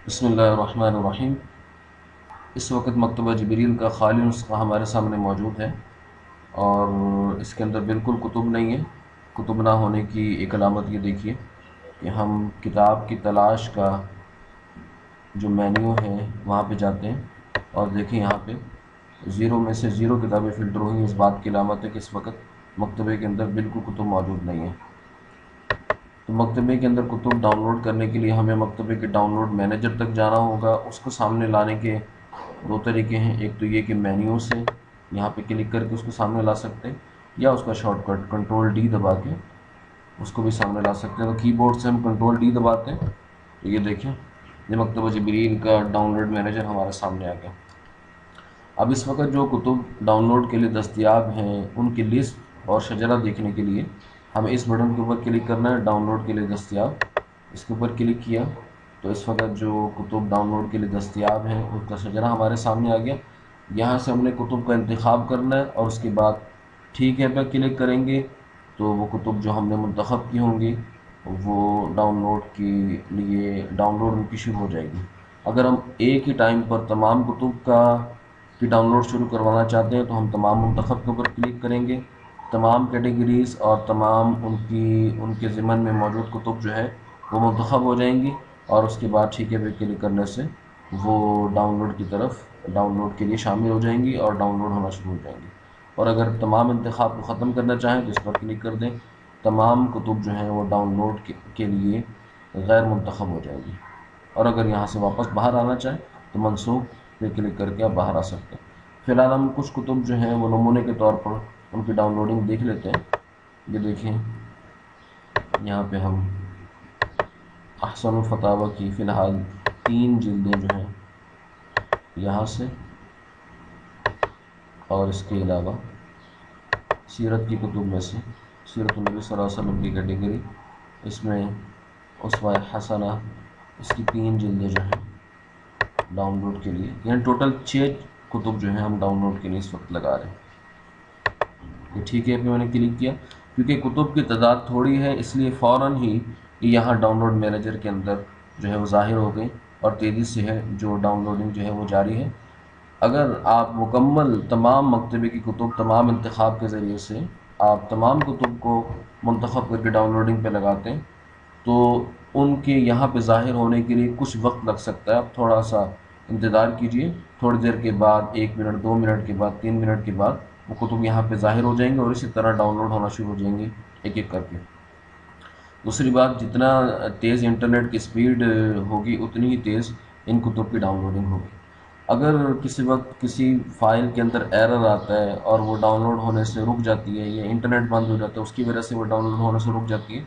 बिस्मिल्लाहिर्रहमानिर्रहीम। इस वक्त मकतबा जिब्रील का खाली नुस्खा हमारे सामने मौजूद है और इसके अंदर बिल्कुल कुतुब नहीं है। कुतुब ना होने की एक अलामत ये देखिए कि हम किताब की तलाश का जो मेन्यू है वहाँ पे जाते हैं और देखें यहाँ पे ज़ीरो में से ज़ीरो किताबें फ़िल्टर हुई। इस बात की अलामत है कि इस वक्त मकतबे के अंदर बिल्कुल कुतुब मौजूद नहीं है। तो मकतबे के अंदर कुतुब डाउनलोड करने के लिए हमें मकतबे के डाउनलोड मैनेजर तक जाना होगा। उसको सामने लाने के दो तरीके हैं। एक तो ये कि मेन्यू से यहाँ पे क्लिक करके उसको सामने ला सकते हैं, या उसका शॉर्टकट कंट्रोल डी दबा के उसको भी सामने ला सकते हैं। तो कीबोर्ड से हम कंट्रोल डी दबाते हैं तो ये देखें, ये मकतबा जिब्रील का डाउनलोड मैनेजर हमारे सामने आ गया। अब इस वक्त जो कुतुब डाउनलोड के लिए दस्तयाब हैं उनकी लिस्ट और शजरा देखने के लिए हमें इस बटन के ऊपर क्लिक करना है, डाउनलोड के लिए दस्तयाब। इसके ऊपर क्लिक किया तो इस वक्त जो कुतुब डाउनलोड के लिए दस्तयाब हैं उसका शजरा हमारे सामने आ गया। यहाँ से हमने कुतुब का इंतखाब करना है और उसके बाद ठीक है पर क्लिक करेंगे तो वो कुतुब जो हमने मुंतखब की होंगी वो डाउनलोड के लिए डाउनलोड उनकी शुरू हो जाएगी। अगर हम एक ही टाइम पर तमाम कुतुब की डाउनलोड शुरू करवाना चाहते हैं तो हम तमाम मुंतखब के ऊपर क्लिक करेंगे। तमाम कैटेगरीज़ और तमाम उनके ज़िमन में मौजूद कुतुब जो है वो मुंतखब हो जाएंगी और उसके बाद ठीक है पे क्लिक करने से वो डाउनलोड की तरफ डाउनलोड के लिए शामिल हो जाएंगी और डाउनलोड होना शुरू हो जाएंगी। और अगर तमाम इंतखाब को ख़त्म करना चाहें तो इस पर क्लिक कर दें। तमाम कुतुब जो हैं वो डाउनलोड के लिए गैर मुंतखब हो जाएंगी। और अगर यहाँ से वापस बाहर आना चाहें तो मनसूख पे क्लिक करके आप बाहर आ सकते हैं। फ़िलहाल हम कुछ कुतुब जो हैं वो नमूने के तौर पर उनकी डाउनलोडिंग देख लेते हैं। ये देखें, यहाँ पे हम अहसन फतावा की फ़िलहाल 3 जिल्दें जो हैं यहाँ से, और इसके अलावा सीरत की कुतुब में से सीरत नबी सल्लल्लाहु अलैहि वसल्लम की कैटेगरी, इसमें उसवा हसना, इसकी 3 जिल्दें जो हैं डाउनलोड के लिए, यानी टोटल 6 कुतुब जो हैं हम डाउनलोड के लिए इस वक्त लगा रहे हैं। ये ठीक है पे मैंने क्लिक किया। क्योंकि कुतुब की तादाद थोड़ी है इसलिए फ़ौरन ही यहाँ डाउनलोड मैनेजर के अंदर जो है वो ज़ाहिर हो गई और तेज़ी से है जो डाउनलोडिंग जो है वो जारी है। अगर आप मुकम्मल तमाम मकतबे की कुतुब तमाम इंतखाब के ज़रिए से आप तमाम कुतुब को मुंतखब करके डाउनलोडिंग पे लगाते हैं तो उनके यहाँ पे ज़ाहिर होने के लिए कुछ वक्त लग सकता है। आप थोड़ा सा इंतज़ार कीजिए, थोड़ी देर के बाद 1 मिनट 2 मिनट के बाद 3 मिनट के बाद वो कुतुब यहाँ पे ज़ाहिर हो जाएंगे और इसी तरह डाउनलोड होना शुरू हो जाएंगे एक एक करके। दूसरी बात, जितना तेज़ इंटरनेट की स्पीड होगी उतनी ही तेज़ इन कुतुब की डाउनलोडिंग होगी। अगर किसी वक्त किसी फ़ाइल के अंदर एरर आता है और वो डाउनलोड होने से रुक जाती है या इंटरनेट बंद हो जाता है उसकी वजह से वो डाउनलोड होने से रुक जाती है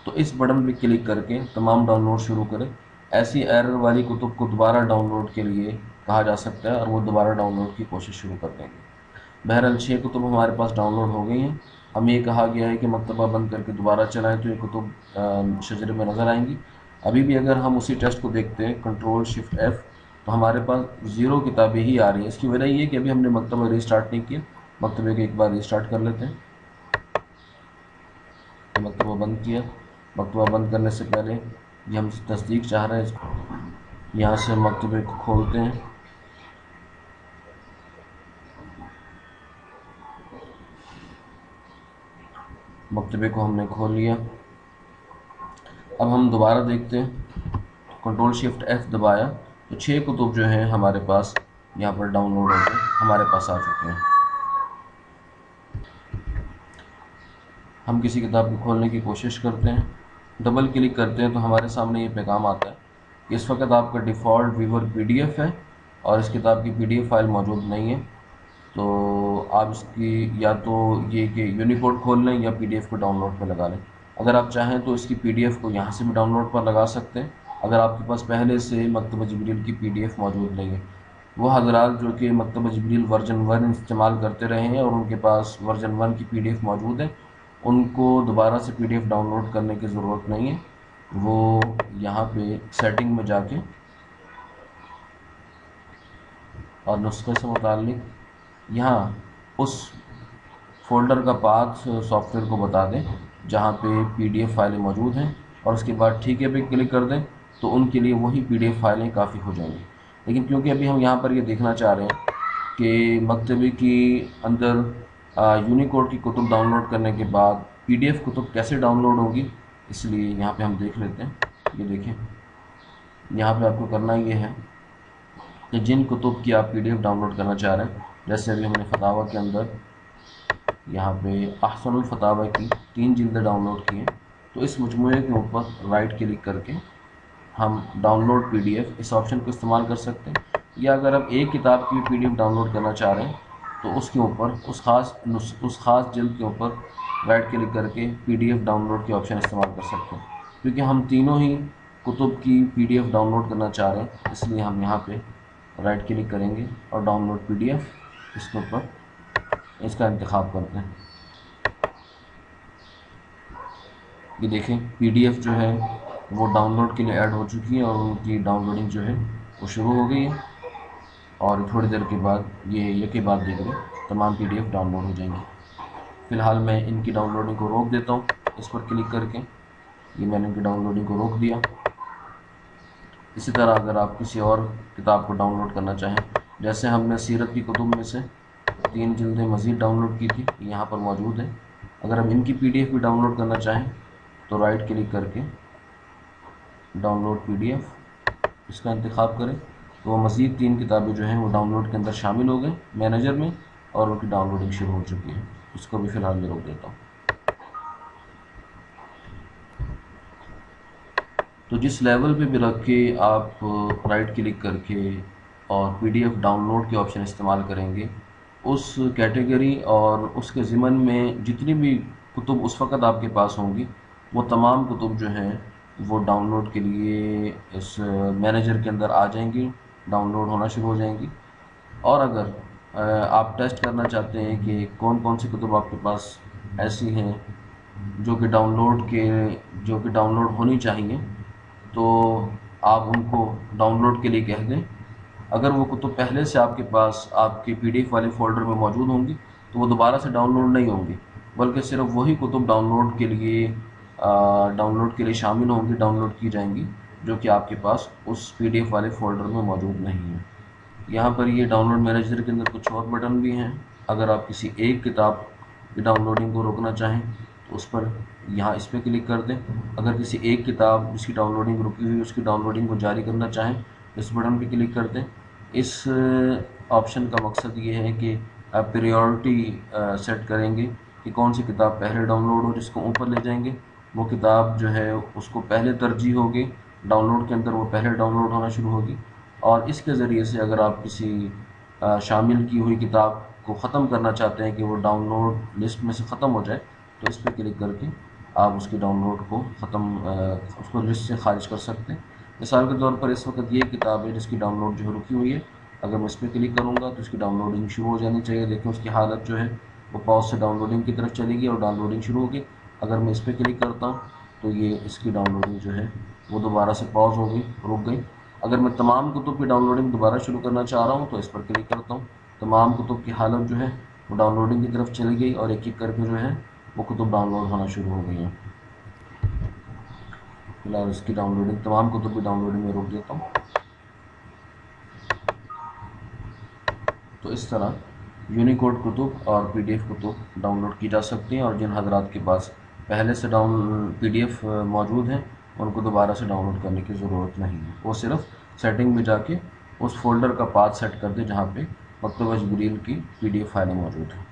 तो इस बटन पे क्लिक करके तमाम डाउनलोड शुरू करें। ऐसी एरर वाली कुतुब को दोबारा डाउनलोड के लिए कहा जा सकता है और वो दोबारा डाउनलोड की कोशिश शुरू कर देंगे। बहरहाल 6 कुतुब हमारे पास डाउनलोड हो गई हैं। हमें ये कहा गया है कि मकतबा बंद करके दोबारा चलाएं तो ये कुतुब शजरे में नज़र आएंगी। अभी भी अगर हम उसी टेस्ट को देखते हैं कंट्रोल शिफ्ट एफ़ तो हमारे पास 0 किताबें ही आ रही हैं। इसकी वजह ये है कि अभी हमने मकतबा रिस्टार्ट नहीं किया। मकतबे को एक बार रिस्टार्ट कर लेते हैं। तो मकतबा बंद किया। मकतबा बंद करने से पहले ये हम तस्दीक चाह रहे हैं, यहाँ से हम मकतबे को खोलते हैं। मकतबे को हमने खोल लिया। अब हम दोबारा देखते हैं, कंट्रोल शिफ्ट एफ़ दबाया तो 6 कुतुब जो हैं हमारे पास यहाँ पर डाउनलोड होकर हमारे पास आ चुके हैं। हम किसी किताब को खोलने की कोशिश करते हैं, डबल क्लिक करते हैं तो हमारे सामने ये पैगाम आता है कि इस वक्त आपका डिफ़ॉल्ट व्यूवर PDF है और इस किताब की PDF फाइल मौजूद नहीं है। तो आप इसकी या तो ये कि यूनिकोड खोल लें या PDF को डाउनलोड पर लगा लें। अगर आप चाहें तो इसकी PDF को यहाँ से भी डाउनलोड पर लगा सकते हैं अगर आपके पास पहले से मकतबा जिब्रील की PDF मौजूद नहीं है। वो हज़रात जो कि मकतबा जिब्रील वर्जन 1 इस्तेमाल करते रहे हैं और उनके पास वर्जन 1 की PDF मौजूद है, उनको दोबारा से PDF डाउनलोड करने की ज़रूरत नहीं है। वो यहाँ पे सेटिंग में जाके और नुस्खे से मुताल्लिक़ यहाँ उस फ़ोल्डर का पाथ सॉफ्टवेयर को बता दें जहाँ पे PDF फाइलें मौजूद हैं और उसके बाद ठीक है पे क्लिक कर दें تو ان کے لیے وہی PDF فائلیں کافی ہو جائیں گی. لیکن کیونکہ ابھی ہم یہاں پر یہ دیکھنا چاہ رہے ہیں کہ مکتبے کی اندر یونیکوڈ کی کتب ڈاؤن لوڈ کرنے کے بعد PDF کتب کیسے ڈاؤن لوڈ ہوگی، اس لیے یہاں پہ ہم دیکھ لیتے ہیں. یہ دیکھیں، یہاں پہ آپ کو کرنا یہ ہے کہ جن کتب کی آپ PDF ڈاؤن لوڈ کرنا چاہ رہے ہیں، جیسے ابھی ہم نے فتاویٰ کے اندر یہاں پہ احسن الفتاویٰ کی 3 جلدیں ڈاؤن لوڈ کی ہیں، تو اس مجموعے کے اوپر رائٹ کلک کر کے ہم ڈاؤن لوڈ PDF اس آپشن کو استعمال کر سکتے ہیں. یا اگر آپ ایک کتاب کی PDF ڈاؤن لوڈ کرنا چاہ رہے ہیں تو اس کے اوپر اس خاص جلد کے اوپر رائٹ کلک کر کے PDF ڈاؤن لوڈ کے آپشن استعمال کر سکتے ہیں. کیونکہ ہم تینوں ہی کتب کی PDF ڈاؤن لوڈ کرنا چاہ رہے ہیں، اس لیے ہم یہاں پہ رائٹ کلک کریں گے اور ڈاؤن لوڈ PDF اس کے اوپر اس کا انتخاب کرتے ہیں. یہ دیکھیں PDF جو ہے وہ ڈاؤن لوڈ کے لیے ایڈ ہو چکی ہے اور ان کی ڈاؤن لوڈنگ جو ہے وہ شروع ہو گئی ہے، اور تھوڑی دیر کے بعد یہ یکے بعد دیکھیں تمام PDF ڈاؤن لوڈ ہو جائیں گی. فی الحال میں ان کی ڈاؤن لوڈنگ کو روک دیتا ہوں اس پر کلک کر کے. یہ میں نے ان کی ڈاؤن لوڈنگ کو روک دیا. اسی طرح اگر آپ کسی اور کتاب کو ڈاؤن لوڈ کرنا چاہیں، جیسے ہم نے سیرت کی کتب میں سے 3 جلدیں مزید ڈاؤن لوڈ کی تھی، یہاں پر موجود ہے. اگر ہم ان کی PDF بھی ڈاؤن لوڈ کرنا چاہیں تو رائٹ کلک کر کے ڈاؤن لوڈ PDF اس کا انتخاب کریں، تو وہ مزید 3 کتابیں جو ہیں وہ ڈاؤن لوڈ کے اندر شامل ہو گئے مینیجر میں، اور ان کی ڈاؤن لوڈنگ شروع ہو چکی ہے. اس کو بھی فی الحال میں روک دیتا ہوں. تو جس لیول پہ بھی رکھ کے آپ رائٹ کلک کر کے اور PDF ڈاؤن لوڈ کے آپشن استعمال کریں گے، اس کیٹیگری اور اس کے ضمن میں جتنی بھی کتب اس وقت آپ کے پاس ہوں گی، وہ تمام کتب جو ہیں وہ ڈاؤن لوڈ کے لیے اس مینیجر کے اندر آ جائیں گی، ڈاؤن لوڈ ہونا شروع ہو جائیں گی. اور اگر آپ ٹیسٹ کرنا چاہتے ہیں کہ کون کون سی کتب آپ کے پاس ایسی ہیں جو کہ ڈاؤن لوڈ ہونی چاہیے، تو آپ ان کو ڈاؤن لوڈ کے لیے کہہ دیں. اگر وہ کتب پہلے سے آپ کے پاس آپ کے PDF والے فولڈر میں موجود ہوں گی تو وہ دوبارہ سے ڈاؤن لوڈ نہیں ہوں گی، بلکہ صرف وہی کتب ڈاؤن لوڈ کے لیے شامل ہوں گی، ڈاؤن لوڈ کی جائیں گی، جو کہ آپ کے پاس اس PDF والے فولڈر میں موجود نہیں ہیں. یہاں پر یہ ڈاؤن لوڈ مینیجر کے اندر کچھ اور بٹن بھی ہیں. اگر آپ کسی ایک کتاب کی ڈاؤن لوڈنگ کو روکنا چاہیں تو اس پر یہاں اس پہ کلک کر دیں. اگر کسی ایک کتاب جس کی ڈاؤن لوڈنگ رکی ہوئی اس کی ڈاؤن لوڈنگ کو جاری کرنا چاہیں اس بٹن پہ کلک کر دیں. اس آپشن کا مقصد یہ ہے کہ آپ پریورٹی سیٹ کریں گے کہ کون سی کتاب پہلے ڈاؤن لوڈ ہو. جس کو اوپر لے جائیں گے وہ کتاب جو ہے اس کو پہلے ترجیح ہوگی، ڈاؤن لوڈ کے اندر وہ پہلے ڈاؤن لوڈ ہونا شروع ہوگی. اور اس کے ذریعے سے اگر آپ کسی شامل کی ہوئی کتاب کو ختم کرنا چاہتے ہیں کہ وہ ڈاؤن لوڈ لسٹ میں سے ختم ہو جائے، تو اس پہ کلک کر کے آپ اس کی ڈاؤن لوڈ کو اس کو لسٹ سے خارج کر سکتے ہیں. مثال کے طور پر اس وقت یہ کتاب ہے جس کی ڈاؤن لوڈ جو ہے رکی ہوئی ہے. اگر میں اس پہ کلک کروں گا تو اس کی ڈاؤن لوڈنگ شروع ہو جانی چاہیے. دیکھیں اس کی حالت جو ہے وہ پاز سے ڈاؤن لوڈنگ کی طرف چلے گی اور ڈاؤن لوڈنگ شروع ہوگی. اگر میں اس پہ کلک کرتا ہوں تو یہ اس کی ڈاؤن لوڈنگ جو ہے وہ دوبارہ سے پاز ہو گئی، رک گئی. اگر میں تمام کتب کی ڈاؤن لوڈنگ دوبارہ شروع کرنا چاہ رہا ہوں تو اس پر کلک کرتا ہوں. تمام کتب کی حالت جو ہے وہ ڈاؤن لوڈنگ کی طرف چلی گئی اور ایک ایک کر کے جو ہے وہ کتب ڈاؤن لوڈ ہونا شروع ہو گئی ہیں. فی الحال اس کی ڈاؤن لوڈنگ تمام کتب کی ڈاؤن لوڈنگ میں روک دیتا ہوں. تو اس طرح یونیکوڈ کتب اور PDF کتب ڈاؤن لوڈ کی جا سکتی ہیں، اور جن حضرات کے پاس پہلے سے PDF موجود ہیں ان کو دوبارہ سے ڈاؤن لوڈ کرنے کی ضرورت نہیں ہے. وہ صرف سیٹنگ میں جا کے اس فولڈر کا پاتھ سیٹ کر دیں جہاں پہ مکتبہ جبریل کی PDF فائلیں موجود ہیں.